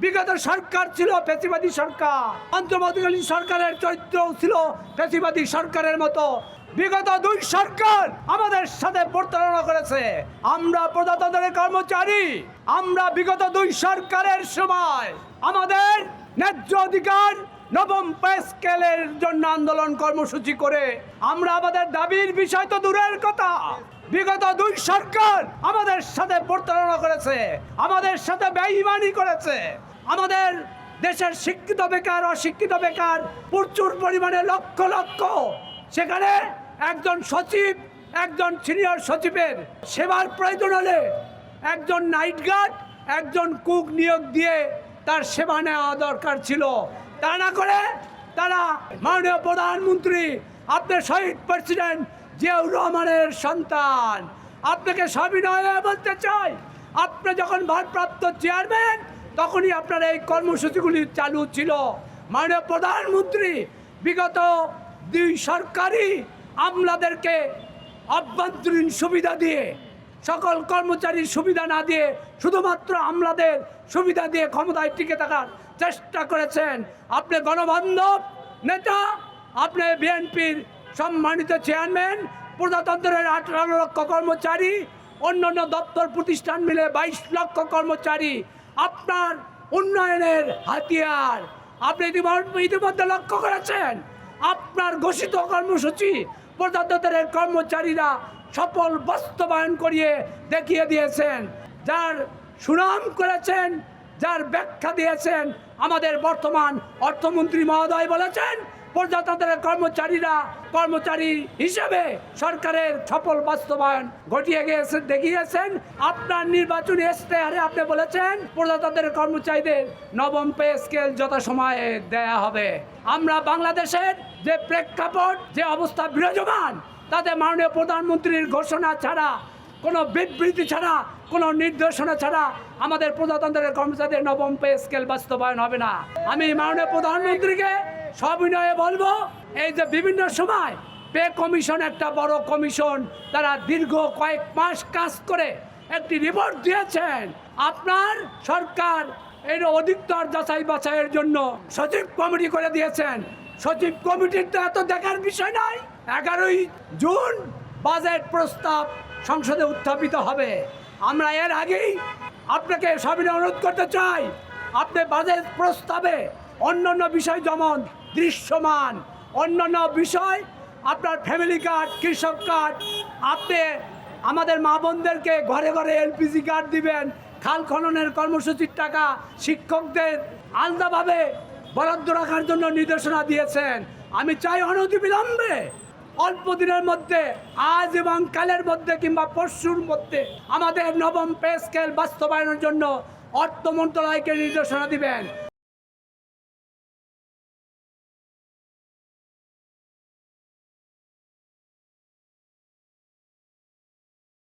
বিগত সরকার ছিল ফ্যাসিবাদী সরকার, অন্তর্বর্তীকালীন সরকারের চরিত্রও ছিল ফ্যাসিবাদী সরকারের মতো। বিগত দুই সরকার আমাদের সাথে প্রতারণা করেছে। আমরা প্রজাতন্ত্রের কর্মচারী, আমরা বিগত দুই সরকারের সময় আমাদের ন্যায্য অধিকার নবম পে স্কেলের জন্য আন্দোলন কর্মসূচি করে আমরা আমাদের দাবির বিষয় তো দূরের কথা, বিগত দুই সরকার আমাদের সাথে প্রতারণা করেছে, আমাদের সাথে বেঈমানি করেছে। আমাদের দেশের শিক্ষিত বেকার, অশিক্ষিত বেকার প্রচুর পরিমাণে লক্ষ লক্ষ, সেখানে একজন সচিব, একজন সিনিয়র সচিবের সেবার প্রয়োজন হলে একজন নাইট গার্ড, একজন কুক নিয়োগ দিয়ে তার সেবা নেওয়া দরকার ছিল। তা না করে তারা মাননীয় প্রধানমন্ত্রী, আপনার শহীদ প্রেসিডেন্ট জিয়াউর রহমানের সন্তান, আপনাকে সবিনয়ে বলতে চাই, আপনি যখন ভারপ্রাপ্ত চেয়ারম্যান তখনই আপনার এই কর্মসূচিগুলি চালু ছিল। মাননীয় প্রধানমন্ত্রী বিগত দুই সরকারই আমলাদেরকে অভ্যন্তরীণ সুবিধা দিয়ে, সকল কর্মচারীর সুবিধা না দিয়ে শুধুমাত্র আমলাদের সুবিধা দিয়ে ক্ষমতায় টিকে থাকার চেষ্টা করেছেন। আপনি গণবান্ধব নেতা, আপনি বিএনপির সম্মানিত চেয়ারম্যান, প্রজাতন্ত্রের 18 লক্ষ কর্মচারী, অন্যান্য দপ্তর প্রতিষ্ঠান মিলে 22 লক্ষ কর্মচারী আপনার উন্নয়নের হাতিয়ার। আপনি ইতিমধ্যে লক্ষ্য করেছেন আপনার ঘোষিত কর্মসূচি প্রজাতন্ত্রের কর্মচারীরা সফল বাস্তবায়ন করিয়ে দেখিয়ে দিয়েছেন। যার সুনাম করেছেন, যার ব্যাখ্যা দিয়েছেন আমাদের বর্তমান অর্থমন্ত্রী মহোদয় বলেছেন, প্রজাতন্ত্রের কর্মচারীরা কর্মচারী হিসেবে সরকারের সফল বাস্তবায়ন ঘটিয়ে গিয়েছেন, দেখিয়েছেন। আপনার নির্বাচনী ইশতেহারে আপনি বলেছেন প্রজাতন্ত্রের কর্মচারীদের নবম পে স্কেল যথাসময়ে দেয়া হবে। আমরা বাংলাদেশের যে প্রেক্ষাপট, যে অবস্থা বিরাজমান, তাতে মাননীয় প্রধানমন্ত্রীর ঘোষণা ছাড়া, কোনো বিবৃতি ছাড়া, কোনো নির্দেশনা ছাড়া আমাদের প্রজাতন্ত্রের কর্মচারীদের নবম পে স্কেল বাস্তবায়ন হবে না। আমি মাননীয় প্রধানমন্ত্রীকে সবিনয়ে বলবো, এই যে বিভিন্ন সময় পে কমিশন, একটা বড় কমিশন, তারা দীর্ঘ কয়েক মাস কাজ করে একটি রিপোর্ট দিয়েছেন। আপনার সরকার এর অধিকতর যাচাই বাছাইয়ের জন্য সচিব কমিটি করে দিয়েছেন। সচিব কমিটির তো এত দেখার বিষয় নাই। 11ই জুন বাজেট প্রস্তাব সংসদে উত্থাপিত হবে। আমরা এর আগেই আপনাকে সবিনয়ে অনুরোধ করতে চাই, আপনি বাজেট প্রস্তাবে অন্যান্য বিষয় যেমন দৃশ্যমান, অন্যান্য বিষয়, আপনার ফ্যামিলি কার্ড, কৃষক কার্ড, আপনি আমাদের মা বোনদেরকে ঘরে ঘরে এলপিজি কার্ড দিবেন, খাল খননের কর্মসূচির টাকা শিক্ষকদের আলাদাভাবে বরাদ্দ রাখার জন্য নির্দেশনা দিয়েছেন। আমি চাই অনতিবিলম্বে, অল্প দিনের মধ্যে, আজ এবং কালের মধ্যে কিংবা পরশুর মধ্যে আমাদের নবম পে স্কেল বাস্তবায়নের জন্য অর্থ মন্ত্রণালয়কে নির্দেশনা দিবেন।